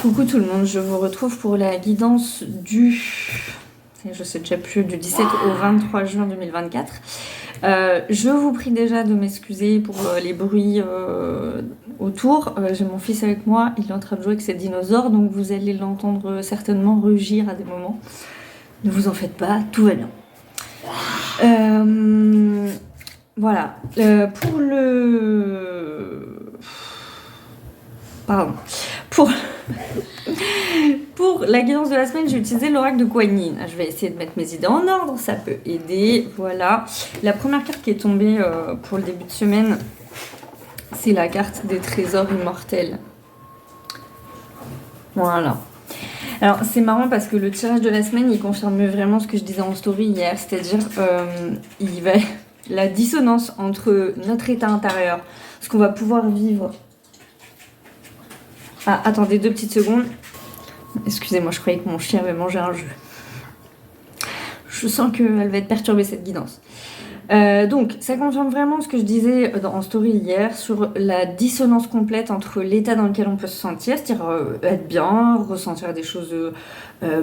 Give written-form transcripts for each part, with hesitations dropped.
Coucou tout le monde, je vous retrouve pour la guidance du, je sais déjà plus, du 17 au 23 juin 2024. Je vous prie déjà de m'excuser pour les bruits autour. J'ai mon fils avec moi, il est en train de jouer avec ses dinosaures, donc vous allez l'entendre certainement rugir à des moments. Ne vous en faites pas, tout va bien. Voilà. Pour le... Pardon. Pour la guidance de la semaine, j'ai utilisé l'oracle de Kuan Yin. Je vais essayer de mettre mes idées en ordre, ça peut aider. Voilà. La première carte qui est tombée pour le début de semaine, c'est la carte des trésors immortels. Voilà. Alors, c'est marrant parce que le tirage de la semaine, il confirme vraiment ce que je disais en story hier, c'est-à-dire il va la dissonance entre notre état intérieur, ce qu'on va pouvoir vivre. Ah, attendez 2 petites secondes. Excusez-moi, je croyais que mon chien avait mangé un jeu. Je sens qu'elle va être perturbée, cette guidance. Donc, ça confirme vraiment ce que je disais en story hier sur la dissonance complète entre l'état dans lequel on peut se sentir, c'est-à-dire être bien, ressentir des choses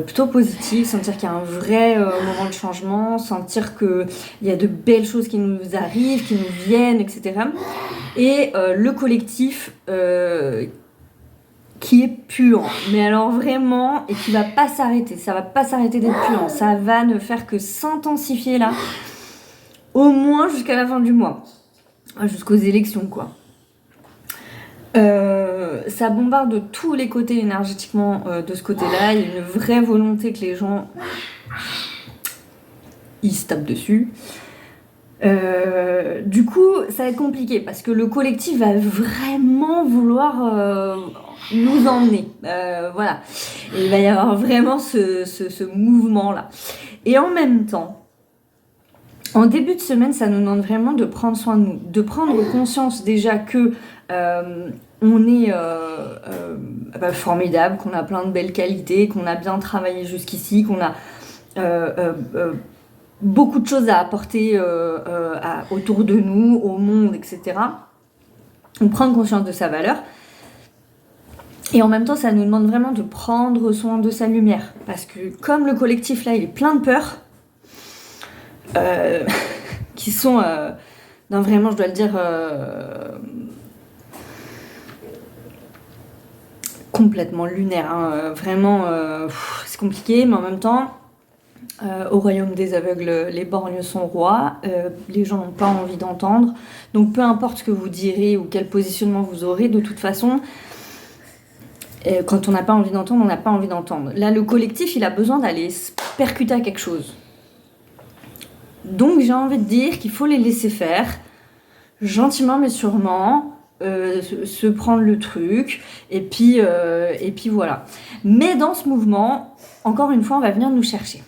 plutôt positives, sentir qu'il y a un vrai moment de changement, sentir qu'il y a de belles choses qui nous arrivent, qui nous viennent, etc. Et le collectif... qui est puant, mais alors vraiment, et qui va pas s'arrêter, ça va pas s'arrêter d'être puant, ça va ne faire que s'intensifier là, au moins jusqu'à la fin du mois, jusqu'aux élections quoi. Ça bombarde de tous les côtés énergétiquement de ce côté-là, il y a une vraie volonté que les gens, ils se tapent dessus. Du coup, ça va être compliqué parce que le collectif va vraiment vouloir nous emmener. Voilà. Et il va y avoir vraiment ce mouvement-là. Et en même temps, en début de semaine, ça nous demande vraiment de prendre soin de nous, de prendre conscience déjà que on est formidable, qu'on a plein de belles qualités, qu'on a bien travaillé jusqu'ici, qu'on a beaucoup de choses à apporter autour de nous, au monde, etc. Donc prendre conscience de sa valeur. Et en même temps, ça nous demande vraiment de prendre soin de sa lumière. Parce que comme le collectif, là, il est plein de peurs, qui sont, non, vraiment, je dois le dire, complètement lunaires. Hein. Vraiment, c'est compliqué, mais en même temps... au royaume des aveugles, les borgnes sont rois, les gens n'ont pas envie d'entendre, donc peu importe ce que vous direz ou quel positionnement vous aurez, de toute façon, quand on n'a pas envie d'entendre, on n'a pas envie d'entendre. Là, le collectif, il a besoin d'aller se percuter à quelque chose. Donc j'ai envie de dire qu'il faut les laisser faire, gentiment mais sûrement, se prendre le truc, et puis voilà. Mais dans ce mouvement, encore une fois, on va venir nous chercher.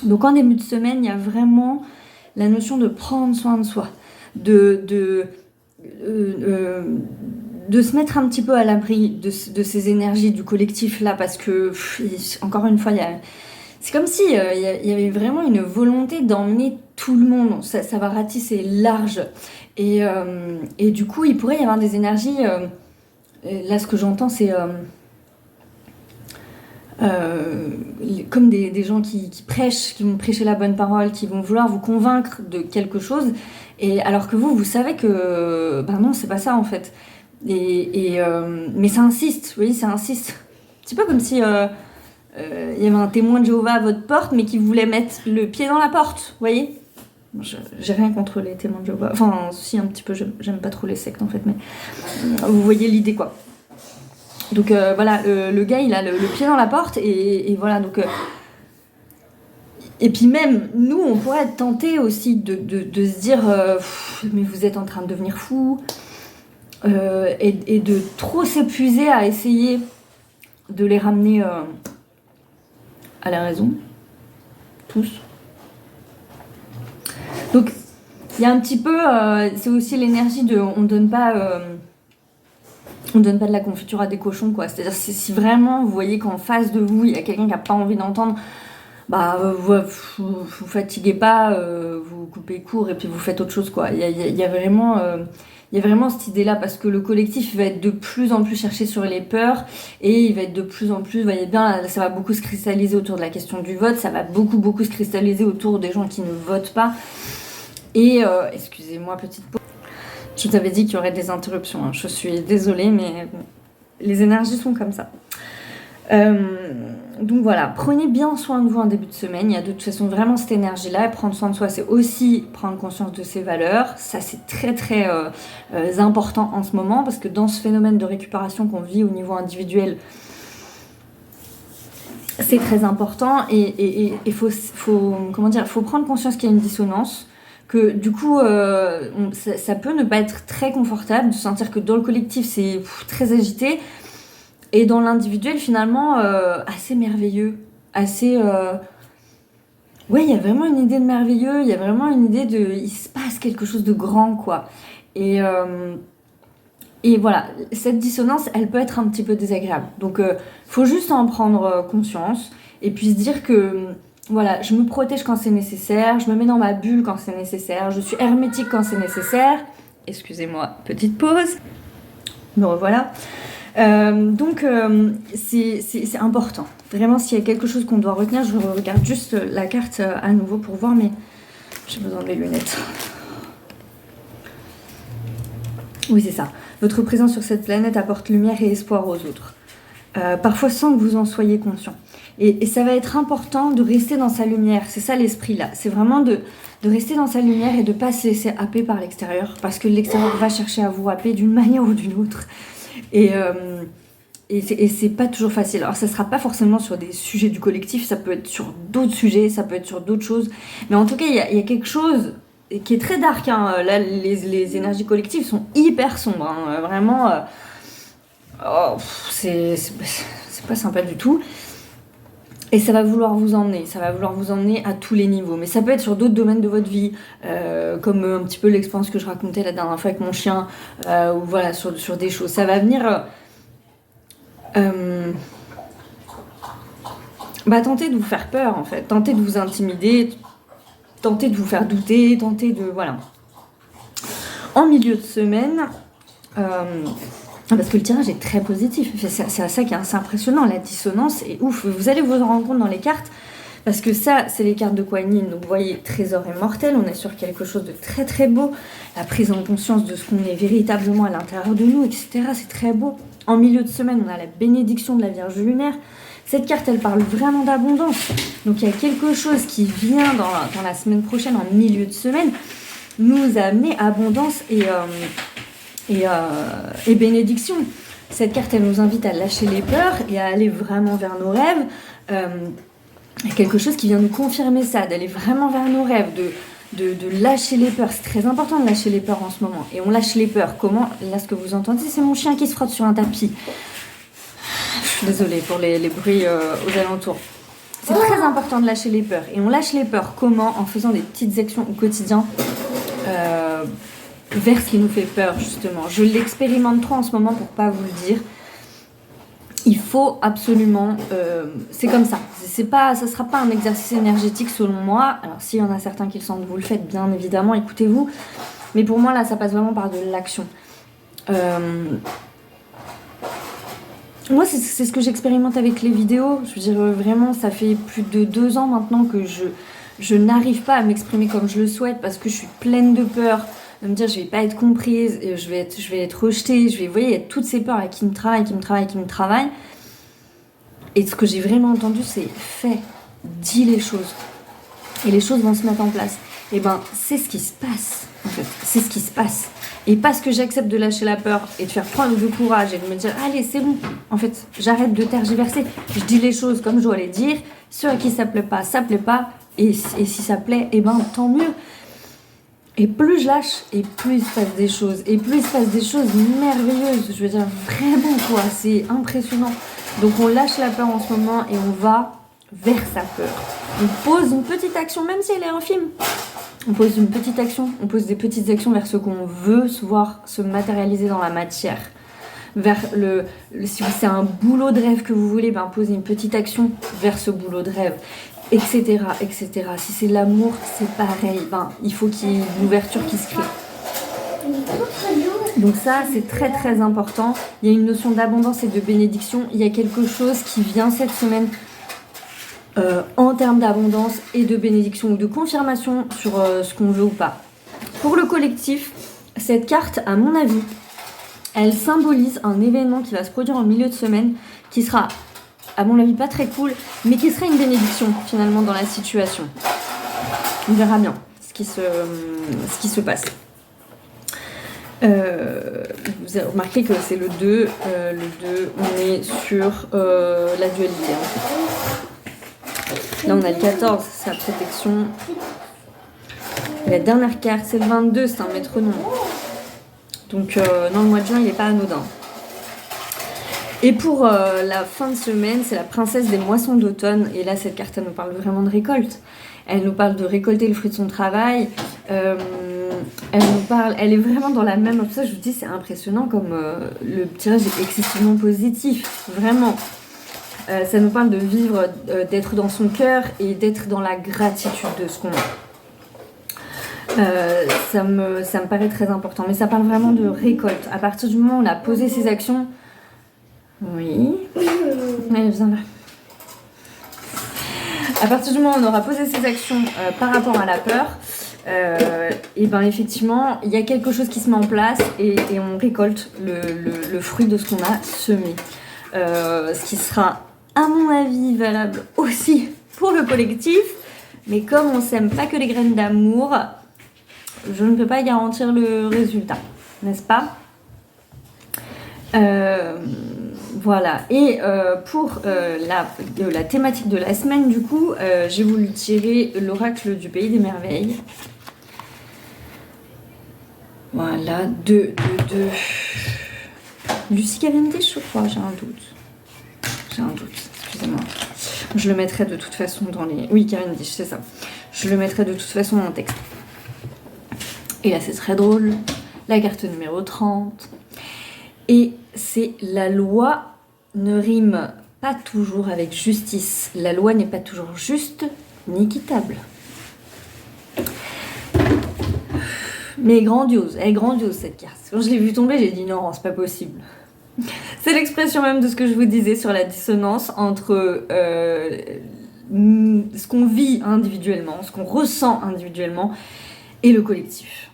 Donc en début de semaine, il y a vraiment la notion de prendre soin de soi, de se mettre un petit peu à l'abri de ces énergies du collectif là, parce que encore une fois, c'est comme si il y avait vraiment une volonté d'emmener tout le monde. Ça va ratisser large, et du coup, il pourrait y avoir des énergies. Là, ce que j'entends, c'est comme des gens qui prêchent, qui vont prêcher la bonne parole, qui vont vouloir vous convaincre de quelque chose, et alors que vous savez que non, c'est pas ça en fait. Mais ça insiste, vous voyez, ça insiste. Un petit peu comme si il y avait un témoin de Jéhovah à votre porte, mais qui voulait mettre le pied dans la porte, vous voyez. J'ai rien contre les témoins de Jéhovah, enfin si, un petit peu, j'aime pas trop les sectes en fait, mais vous voyez l'idée quoi. Donc voilà, le gars il a le pied dans la porte, et voilà, donc et puis même nous on pourrait être tentés aussi de se dire mais vous êtes en train de devenir fou, et de trop s'épuiser à essayer de les ramener à la raison, tous. Donc il y a un petit peu, c'est aussi l'énergie de on donne pas de la confiture à des cochons, quoi. C'est-à-dire si vraiment vous voyez qu'en face de vous il y a quelqu'un qui n'a pas envie d'entendre, vous fatiguez pas, vous coupez court et puis vous faites autre chose, quoi. Il y a vraiment cette idée-là, parce que le collectif va être de plus en plus cherché sur les peurs, et il va être de plus en plus, vous voyez bien, ça va beaucoup se cristalliser autour de la question du vote, ça va beaucoup se cristalliser autour des gens qui ne votent pas. Et, excusez-moi, petite pause. Je vous avais dit qu'il y aurait des interruptions, hein. Je suis désolée, mais bon, les énergies sont comme ça. Donc voilà, prenez bien soin de vous en début de semaine. Il y a de toute façon vraiment cette énergie-là. Et prendre soin de soi, c'est aussi prendre conscience de ses valeurs. Ça, c'est très important en ce moment, parce que dans ce phénomène de récupération qu'on vit au niveau individuel, c'est très important. Et faut prendre conscience qu'il y a une dissonance. Que du coup, ça peut ne pas être très confortable de sentir que dans le collectif, c'est très agité. Et dans l'individuel, finalement, assez merveilleux, assez... Ouais, il y a vraiment une idée de merveilleux, il y a vraiment une idée de... Il se passe quelque chose de grand, quoi. Et voilà, cette dissonance, elle peut être un petit peu désagréable. Donc, faut juste en prendre conscience, et puis se dire que, voilà, je me protège quand c'est nécessaire, je me mets dans ma bulle quand c'est nécessaire, je suis hermétique quand c'est nécessaire. Excusez-moi, petite pause. Me revoilà. Donc c'est important. Vraiment, s'il y a quelque chose qu'on doit retenir, je regarde juste la carte à nouveau pour voir, mais j'ai besoin de mes lunettes. Oui, c'est ça. Votre présence sur cette planète apporte lumière et espoir aux autres. Parfois sans que vous en soyez conscient. Et ça va être important de rester dans sa lumière. C'est ça l'esprit là. C'est vraiment de rester dans sa lumière et de ne pas se laisser happer par l'extérieur. Parce que l'extérieur va chercher à vous happer d'une manière ou d'une autre. Et c'est pas toujours facile. Alors ça sera pas forcément sur des sujets du collectif, ça peut être sur d'autres sujets, ça peut être sur d'autres choses. Mais en tout cas, il y a quelque chose qui est très dark, hein. Là, les énergies collectives sont hyper sombres, hein. Vraiment, c'est pas sympa du tout. Et ça va vouloir vous emmener à tous les niveaux. Mais ça peut être sur d'autres domaines de votre vie, comme un petit peu l'expérience que je racontais la dernière fois avec mon chien, ou voilà, sur des choses. Ça va venir tenter de vous faire peur, en fait, tenter de vous intimider, tenter de vous faire douter, tenter de... Voilà. En milieu de semaine... parce que le tirage est très positif, c'est ça qui est assez impressionnant, la dissonance est ouf, vous allez vous en rendre compte dans les cartes, parce que ça, c'est les cartes de Kuan Yin, donc vous voyez, trésor immortel, on est sur quelque chose de très beau, la prise en conscience de ce qu'on est véritablement à l'intérieur de nous, etc., c'est très beau. En milieu de semaine, on a la bénédiction de la Vierge lunaire. Cette carte, elle parle vraiment d'abondance, donc il y a quelque chose qui vient dans la semaine prochaine, en milieu de semaine, nous amener abondance et bénédiction. Cette carte, elle nous invite à lâcher les peurs et à aller vraiment vers nos rêves. Il y a quelque chose qui vient nous confirmer ça, d'aller vraiment vers nos rêves, de lâcher les peurs. C'est très important de lâcher les peurs en ce moment. Et on lâche les peurs. Comment? Là, ce que vous entendez, c'est mon chien qui se frotte sur un tapis. Je suis désolée pour les bruits aux alentours. C'est très important de lâcher les peurs. Et on lâche les peurs comment? En faisant des petites actions au quotidien vers ce qui nous fait peur, justement. Je l'expérimente trop en ce moment pour pas vous le dire. Il faut absolument... c'est comme ça. Ça sera pas un exercice énergétique selon moi. Alors s'il y en a certains qui le sentent, vous le faites bien évidemment, écoutez-vous. Mais pour moi là, ça passe vraiment par de l'action. Moi, c'est ce que j'expérimente avec les vidéos. Je veux dire, vraiment, ça fait plus de 2 ans maintenant que je n'arrive pas à m'exprimer comme je le souhaite parce que je suis pleine de peur. De me dire je vais pas être comprise, je vais être rejetée, vous voyez, il y a toutes ces peurs qui me travaillent. Et ce que j'ai vraiment entendu, c'est fais, dis les choses. Et les choses vont se mettre en place. Et ben, c'est ce qui se passe, en fait. C'est ce qui se passe. Et parce que j'accepte de lâcher la peur et de faire preuve de courage et de me dire allez, c'est bon. En fait, j'arrête de tergiverser. Je dis les choses comme je dois les dire. Ceux à qui ça plaît pas, ça plaît pas. Et si ça plaît, et ben, tant mieux. Et plus je lâche, et plus il se passe des choses. Et plus il se passe des choses merveilleuses. Je veux dire, vraiment, quoi. C'est impressionnant. Donc, on lâche la peur en ce moment et on va vers sa peur. On pose une petite action, même si elle est infime. On pose une petite action. On pose des petites actions vers ce qu'on veut voir se matérialiser dans la matière. Vers si c'est un boulot de rêve que vous voulez, ben, posez une petite action vers ce boulot de rêve. etc., etc. Si c'est l'amour, c'est pareil. Ben, il faut qu'il y ait une ouverture qui se crée. Donc ça, c'est très très important. Il y a une notion d'abondance et de bénédiction. Il y a quelque chose qui vient cette semaine en termes d'abondance et de bénédiction ou de confirmation sur ce qu'on veut ou pas. Pour le collectif, cette carte, à mon avis, elle symbolise un événement qui va se produire en milieu de semaine, qui sera, à mon avis, pas très cool, mais qui sera une bénédiction finalement dans la situation. On verra bien ce qui se passe. Vous avez remarqué que c'est le 2. Le 2, on est sur la dualité. Là, on a le 14, c'est la protection. La dernière carte, c'est le 22, c'est un métronome. Donc, dans le mois de juin, il n'est pas anodin. Et pour la fin de semaine, c'est la princesse des moissons d'automne. Et là, cette carte, elle nous parle vraiment de récolte. Elle nous parle de récolter le fruit de son travail. Elle nous parle, elle est vraiment dans la même. Pour ça, je vous dis, c'est impressionnant comme le tirage est excessivement positif. Vraiment. Ça nous parle de vivre, d'être dans son cœur et d'être dans la gratitude de ce qu'on a. Ça me paraît très important. Mais ça parle vraiment de récolte. À partir du moment où on a posé ses actions. Oui. Allez, viens là. À partir du moment où on aura posé ses actions par rapport à la peur, et ben effectivement, il y a quelque chose qui se met en place et on récolte le fruit de ce qu'on a semé. Ce qui sera, à mon avis, valable aussi pour le collectif. Mais comme on sème pas que les graines d'amour, je ne peux pas garantir le résultat, n'est-ce pas ? Voilà, et pour la thématique de la semaine, du coup, j'ai voulu tirer l'oracle du pays des merveilles. Voilà, de Lucie Cavendish, je crois, j'ai un doute, excusez-moi. Je le mettrai de toute façon dans les... Oui, Cavendish, c'est ça. Je le mettrai de toute façon dans le texte. Et là, c'est très drôle. La carte numéro 30. Et c'est la loi ne rime pas toujours avec justice. La loi n'est pas toujours juste ni équitable. Mais grandiose, elle est grandiose cette carte. Quand je l'ai vue tomber, j'ai dit non, c'est pas possible. C'est l'expression même de ce que je vous disais sur la dissonance entre ce qu'on vit individuellement, ce qu'on ressent individuellement et le collectif.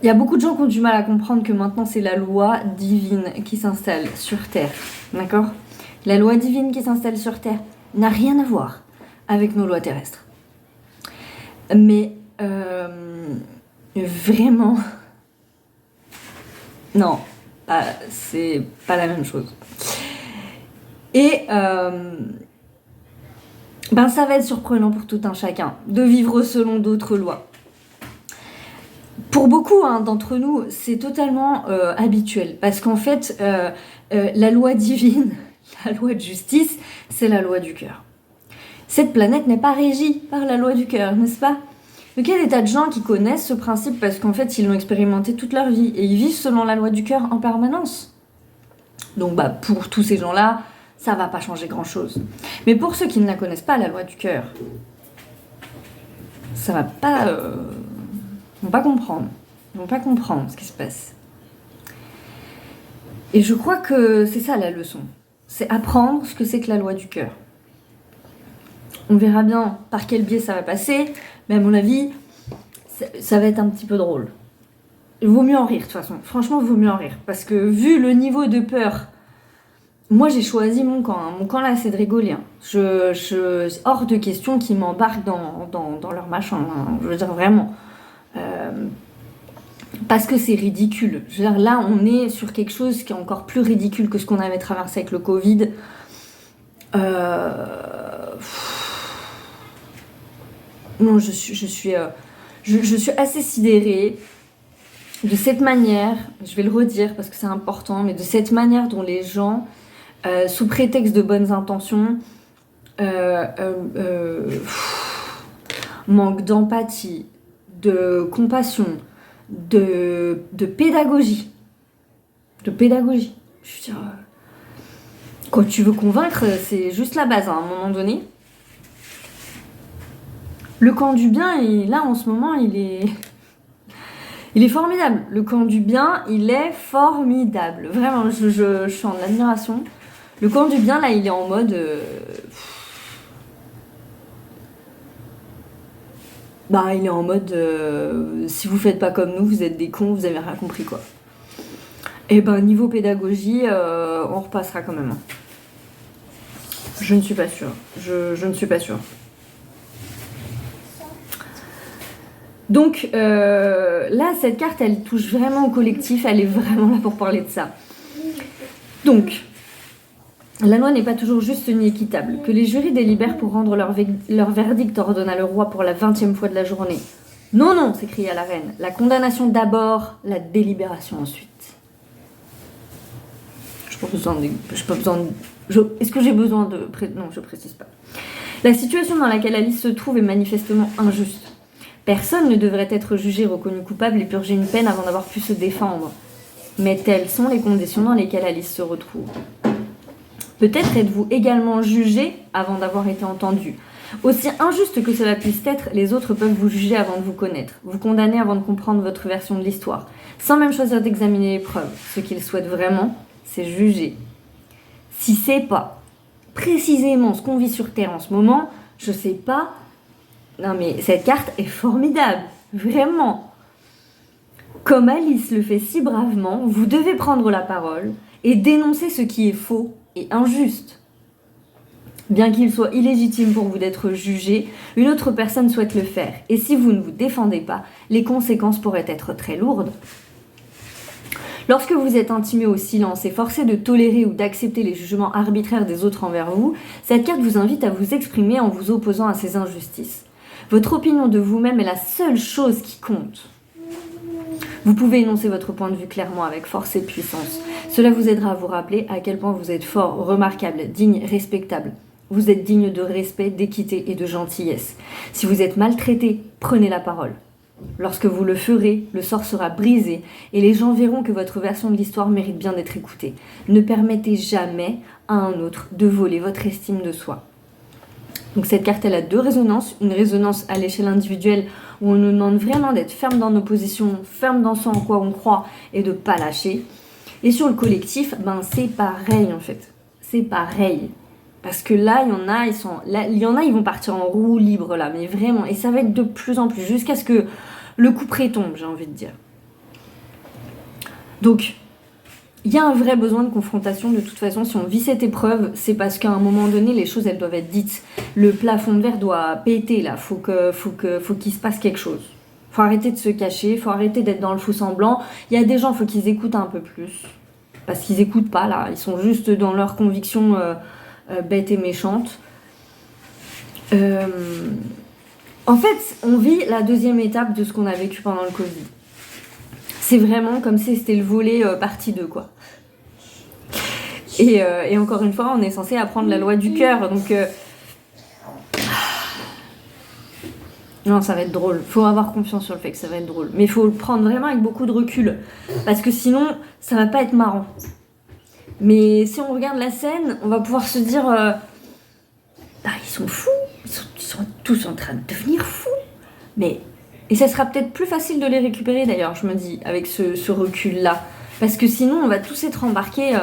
Il y a beaucoup de gens qui ont du mal à comprendre que maintenant c'est la loi divine qui s'installe sur Terre, d'accord ? La loi divine qui s'installe sur Terre n'a rien à voir avec nos lois terrestres. Mais vraiment, non, c'est pas la même chose. Et ça va être surprenant pour tout un chacun de vivre selon d'autres lois. Pour beaucoup d'entre nous, c'est totalement habituel. Parce qu'en fait, la loi divine, la loi de justice, c'est la loi du cœur. Cette planète n'est pas régie par la loi du cœur, n'est-ce pas ? Donc il y a des tas de gens qui connaissent ce principe parce qu'en fait, ils l'ont expérimenté toute leur vie. Et ils vivent selon la loi du cœur en permanence. Donc pour tous ces gens-là, ça va pas changer grand-chose. Mais pour ceux qui ne la connaissent pas, la loi du cœur, ça va pas... Ils vont pas comprendre. Ils vont pas comprendre ce qui se passe. Et je crois que c'est ça la leçon. C'est apprendre ce que c'est que la loi du cœur. On verra bien par quel biais ça va passer, mais à mon avis, ça va être un petit peu drôle. Il vaut mieux en rire de toute façon. Franchement, il vaut mieux en rire. Parce que vu le niveau de peur, moi j'ai choisi mon camp. Mon camp là, c'est de rigoler. Hors de question qu'ils m'embarquent dans leur machin. Je veux dire vraiment. Parce que c'est ridicule. Je veux dire, là, on est sur quelque chose qui est encore plus ridicule que ce qu'on avait traversé avec le Covid. Non, je suis assez sidérée de cette manière, je vais le redire parce que c'est important, mais de cette manière dont les gens, sous prétexte de bonnes intentions, manquent d'empathie, de compassion, de pédagogie. De pédagogie. Je veux dire, quand tu veux convaincre, c'est juste la base à un moment donné. Le camp du bien, là en ce moment, il est formidable. Le camp du bien, il est formidable. Vraiment, je suis en admiration. Le camp du bien, là, il est en mode... il est en mode... si vous faites pas comme nous, vous êtes des cons, vous avez rien compris, quoi. Et niveau pédagogie, on repassera quand même. Je ne suis pas sûre. Je ne suis pas sûre. Donc là, cette carte, elle touche vraiment au collectif, elle est vraiment là pour parler de ça. Donc, la loi n'est pas toujours juste ni équitable. Que les jurys délibèrent pour rendre leur verdict, ordonna le roi pour la 20e fois de la journée. Non, non, s'écria la reine. La condamnation d'abord, la délibération ensuite. Est-ce que j'ai besoin de... Non, je précise pas. La situation dans laquelle Alice se trouve est manifestement injuste. Personne ne devrait être jugé, reconnu coupable et purger une peine avant d'avoir pu se défendre. Mais telles sont les conditions dans lesquelles Alice se retrouve. Peut-être êtes-vous également jugé avant d'avoir été entendu. Aussi injuste que cela puisse être, les autres peuvent vous juger avant de vous connaître, vous condamner avant de comprendre votre version de l'histoire, sans même choisir d'examiner les preuves. Ce qu'ils souhaitent vraiment, c'est juger. Si c'est pas précisément ce qu'on vit sur Terre en ce moment, je sais pas. Non mais cette carte est formidable, vraiment. Comme Alice le fait si bravement, vous devez prendre la parole et dénoncer ce qui est faux et injuste. Bien qu'il soit illégitime pour vous d'être jugé, une autre personne souhaite le faire. Et si vous ne vous défendez pas, les conséquences pourraient être très lourdes. Lorsque vous êtes intimé au silence et forcé de tolérer ou d'accepter les jugements arbitraires des autres envers vous, cette carte vous invite à vous exprimer en vous opposant à ces injustices. Votre opinion de vous-même est la seule chose qui compte. Vous pouvez énoncer votre point de vue clairement avec force et puissance. Cela vous aidera à vous rappeler à quel point vous êtes fort, remarquable, digne, respectable. Vous êtes digne de respect, d'équité et de gentillesse. Si vous êtes maltraité, prenez la parole. Lorsque vous le ferez, le sort sera brisé et les gens verront que votre version de l'histoire mérite bien d'être écoutée. Ne permettez jamais à un autre de voler votre estime de soi. Donc cette carte, elle a deux résonances. Une résonance à l'échelle individuelle où on nous demande vraiment d'être ferme dans nos positions, ferme dans ce en quoi on croit et de ne pas lâcher. Et sur le collectif, c'est pareil en fait. C'est pareil. Parce que là, il y en a, ils vont partir en roue libre là, mais vraiment. Et ça va être de plus en plus, jusqu'à ce que le couperet tombe, j'ai envie de dire. Donc, il y a un vrai besoin de confrontation. De toute façon, si on vit cette épreuve, c'est parce qu'à un moment donné, les choses, elles doivent être dites. Le plafond de verre doit péter là. Faut qu'il se passe quelque chose. Faut arrêter de se cacher, faut arrêter d'être dans le faux semblant. Il y a des gens, faut qu'ils écoutent un peu plus. Parce qu'ils écoutent pas là, ils sont juste dans leurs convictions bêtes et méchantes. En fait, on vit la deuxième étape de ce qu'on a vécu pendant le Covid. C'est vraiment comme si c'était le volet partie 2, quoi. Et encore une fois, on est censé apprendre la loi du cœur, donc... Non, ça va être drôle. Faut avoir confiance sur le fait que ça va être drôle. Mais il faut le prendre vraiment avec beaucoup de recul. Parce que sinon, ça va pas être marrant. Mais si on regarde la scène, on va pouvoir se dire... ils sont fous. Ils sont tous en train de devenir fous. Et ça sera peut-être plus facile de les récupérer d'ailleurs, je me dis, avec ce recul-là. Parce que sinon, on va tous être embarqués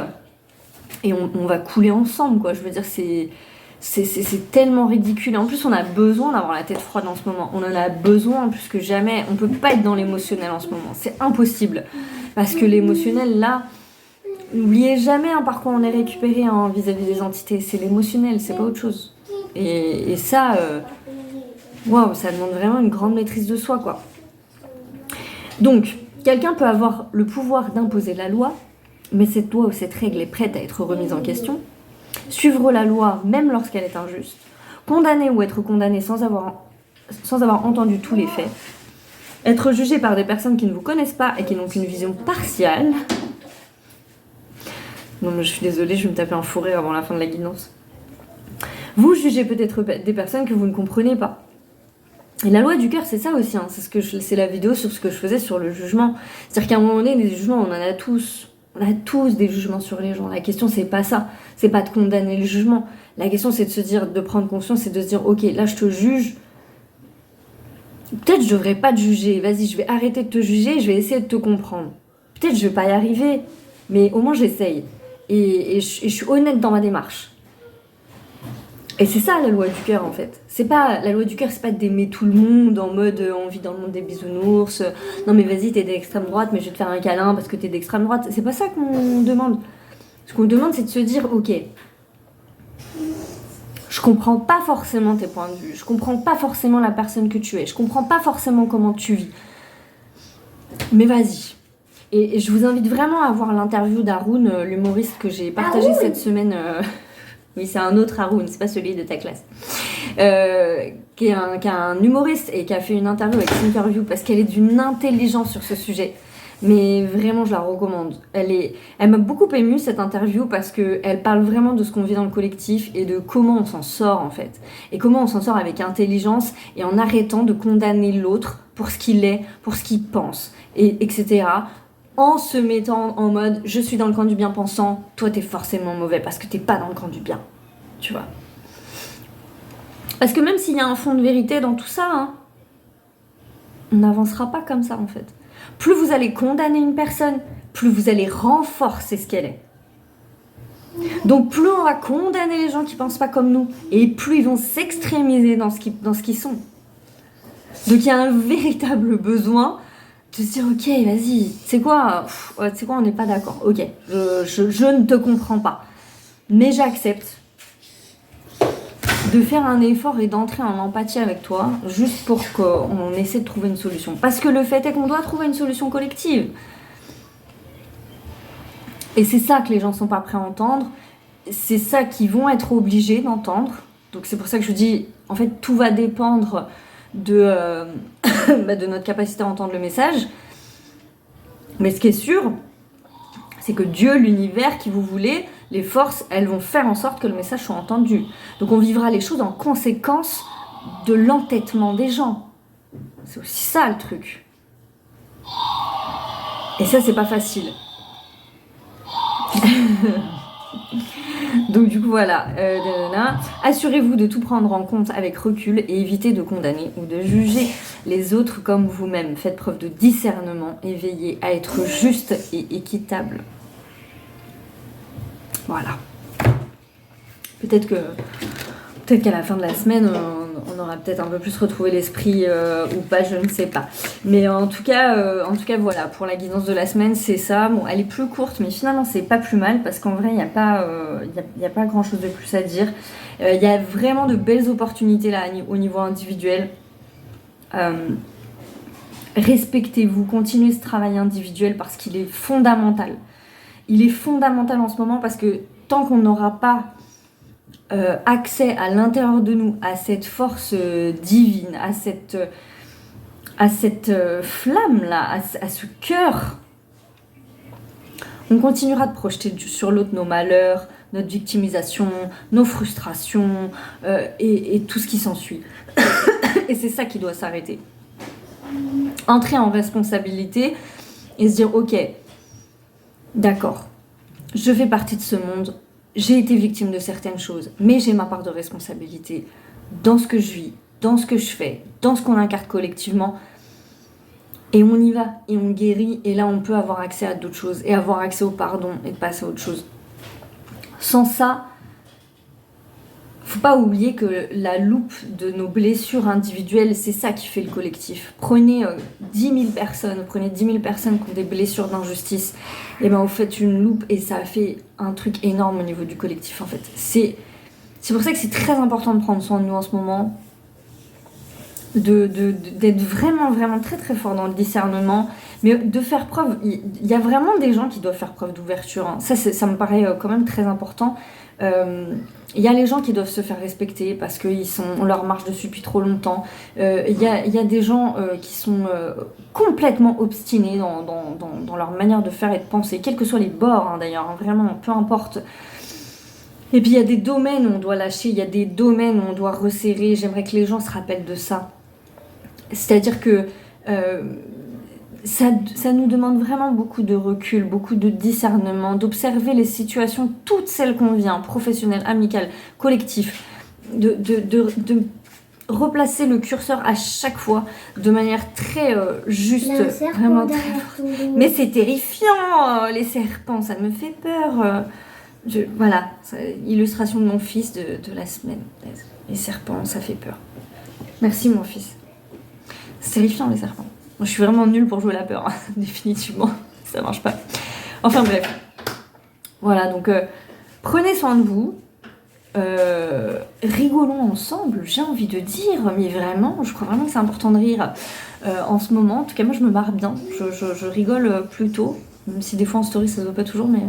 et on va couler ensemble, quoi. Je veux dire, c'est tellement ridicule. En plus, on a besoin d'avoir la tête froide en ce moment. On en a besoin plus que jamais. On peut pas être dans l'émotionnel en ce moment. C'est impossible. Parce que l'émotionnel, là, n'oubliez jamais par quoi on est récupéré vis-à-vis des entités. C'est l'émotionnel, c'est pas autre chose. Et ça... Waouh, ça demande vraiment une grande maîtrise de soi, quoi. Donc, quelqu'un peut avoir le pouvoir d'imposer la loi, mais cette loi ou cette règle est prête à être remise en question. Suivre la loi, même lorsqu'elle est injuste. Condamner ou être condamné sans avoir entendu tous les faits. Être jugé par des personnes qui ne vous connaissent pas et qui n'ont qu'une vision partiale. Non, mais je suis désolée, je vais me taper un fou rire avant la fin de la guidance. Vous jugez peut-être des personnes que vous ne comprenez pas. Et la loi du cœur, c'est ça aussi, hein. C'est la vidéo sur ce que je faisais sur le jugement. C'est-à-dire qu'à un moment donné, les jugements, on en a tous. On a tous des jugements sur les gens. La question, c'est pas ça. C'est pas de condamner le jugement. La question, c'est de se dire, de prendre conscience et de se dire, ok, là, je te juge, Peut-être je devrais pas te juger, vas-y, je vais arrêter de te juger, je vais essayer de te comprendre. Peut-être je vais pas y arriver, mais au moins j'essaye. Et je suis honnête dans ma démarche. Et c'est ça la loi du cœur en fait. C'est pas la loi du cœur, c'est pas d'aimer tout le monde en mode on vit dans le monde des bisounours. Non mais vas-y, t'es d'extrême droite, mais je vais te faire un câlin parce que t'es d'extrême droite. C'est pas ça qu'on demande. Ce qu'on demande, c'est de se dire ok, je comprends pas forcément tes points de vue, je comprends pas forcément la personne que tu es, je comprends pas forcément comment tu vis. Mais vas-y. Et je vous invite vraiment à voir l'interview d'Haroun, l'humoriste que j'ai partagé cette semaine. Oui, c'est un autre Haroun, c'est pas celui de ta classe. Qui est un humoriste et qui a fait une interview avec Interview parce qu'elle est d'une intelligence sur ce sujet. Mais vraiment, je la recommande. Elle m'a beaucoup émue cette interview parce qu'elle parle vraiment de ce qu'on vit dans le collectif et de comment on s'en sort en fait. Et comment on s'en sort avec intelligence et en arrêtant de condamner l'autre pour ce qu'il est, pour ce qu'il pense, etc. En se mettant en mode je suis dans le camp du bien pensant, toi t'es forcément mauvais parce que t'es pas dans le camp du bien. Tu vois. Parce que même s'il y a un fond de vérité dans tout ça, hein, on n'avancera pas comme ça en fait. Plus vous allez condamner une personne, plus vous allez renforcer ce qu'elle est. Donc plus on va condamner les gens qui pensent pas comme nous, et plus ils vont s'extrémiser dans ce qu'ils sont. Donc il y a un véritable besoin de se dire ok, vas-y, c'est quoi, on n'est pas d'accord. Ok, je ne te comprends pas, mais j'accepte de faire un effort et d'entrer en empathie avec toi, juste pour qu'on essaie de trouver une solution. Parce que le fait est qu'on doit trouver une solution collective. Et c'est ça que les gens ne sont pas prêts à entendre. C'est ça qu'ils vont être obligés d'entendre. Donc c'est pour ça que je dis, en fait, tout va dépendre de notre capacité à entendre le message. Mais ce qui est sûr, c'est que Dieu, l'univers qui vous voulez, les forces, elles vont faire en sorte que le message soit entendu. Donc on vivra les choses en conséquence de l'entêtement des gens. C'est aussi ça le truc. Et ça, c'est pas facile. Donc du coup voilà, assurez-vous de tout prendre en compte avec recul et évitez de condamner ou de juger les autres comme vous-même. Faites preuve de discernement et veillez à être juste et équitable. Voilà. Peut-être qu'à la fin de la semaine, on aura peut-être un peu plus retrouvé l'esprit ou pas, je ne sais pas. Mais en tout cas, voilà, pour la guidance de la semaine, c'est ça. Bon, elle est plus courte, mais finalement, c'est pas plus mal parce qu'en vrai, il n'y a pas grand-chose de plus à dire. Il y a vraiment de belles opportunités là au niveau individuel. Respectez-vous, continuez ce travail individuel parce qu'il est fondamental. Il est fondamental en ce moment parce que tant qu'on n'aura pas accès à l'intérieur de nous, à cette force divine, à cette flamme-là, à ce cœur, on continuera de projeter sur l'autre nos malheurs, notre victimisation, nos frustrations et tout ce qui s'ensuit. Et c'est ça qui doit s'arrêter. Entrer en responsabilité et se dire ok, d'accord, je fais partie de ce monde, j'ai été victime de certaines choses, mais j'ai ma part de responsabilité dans ce que je vis, dans ce que je fais, dans ce qu'on incarne collectivement. Et on y va, et on guérit, et là on peut avoir accès à d'autres choses, et avoir accès au pardon, et de passer à autre chose. Sans ça, faut pas oublier que la loupe de nos blessures individuelles, c'est ça qui fait le collectif. Prenez 10 000 personnes, qui ont des blessures d'injustice, et ben vous faites une loupe et ça fait un truc énorme au niveau du collectif en fait. C'est pour ça que c'est très important de prendre soin de nous en ce moment, d'être vraiment, vraiment très très fort dans le discernement, mais de faire preuve, il y a vraiment des gens qui doivent faire preuve d'ouverture, hein. Ça me paraît quand même très important. Il y a les gens qui doivent se faire respecter parce qu'on leur marche dessus depuis trop longtemps. Il y a des gens qui sont complètement obstinés dans leur manière de faire et de penser, quels que soient les bords hein, d'ailleurs, hein, vraiment, peu importe. Et puis il y a des domaines où on doit lâcher, il y a des domaines où on doit resserrer. J'aimerais que les gens se rappellent de ça. C'est-à-dire que ça nous demande vraiment beaucoup de recul, beaucoup de discernement, d'observer les situations, toutes celles qu'on vit, professionnelles, amicales, collectives, de replacer le curseur à chaque fois de manière très juste. Il y a un serpent Vraiment derrière ton dos. Mais c'est terrifiant, les serpents, ça me fait peur. Voilà, illustration de mon fils de la semaine. Les serpents, ça fait peur. Merci mon fils. C'est terrifiant les serpents. Moi, je suis vraiment nulle pour jouer la peur, hein, définitivement. Ça marche pas. Enfin bref. Voilà, donc prenez soin de vous. Rigolons ensemble, j'ai envie de dire, mais vraiment, je crois vraiment que c'est important de rire en ce moment. En tout cas, moi, je me marre bien. Je rigole plutôt, même si des fois en story, ça se voit pas toujours, mais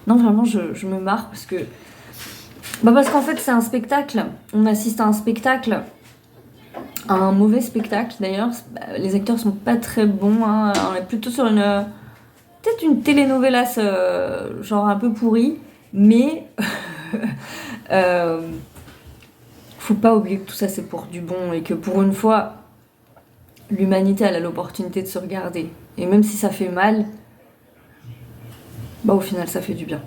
non, vraiment, je me marre parce que... parce qu'en fait, c'est un spectacle. On assiste à un spectacle. Un mauvais spectacle d'ailleurs, les acteurs sont pas très bons, hein. On est plutôt sur peut-être une telenovelas genre un peu pourrie, mais faut pas oublier que tout ça c'est pour du bon et que pour une fois l'humanité elle a l'opportunité de se regarder et même si ça fait mal, au final ça fait du bien.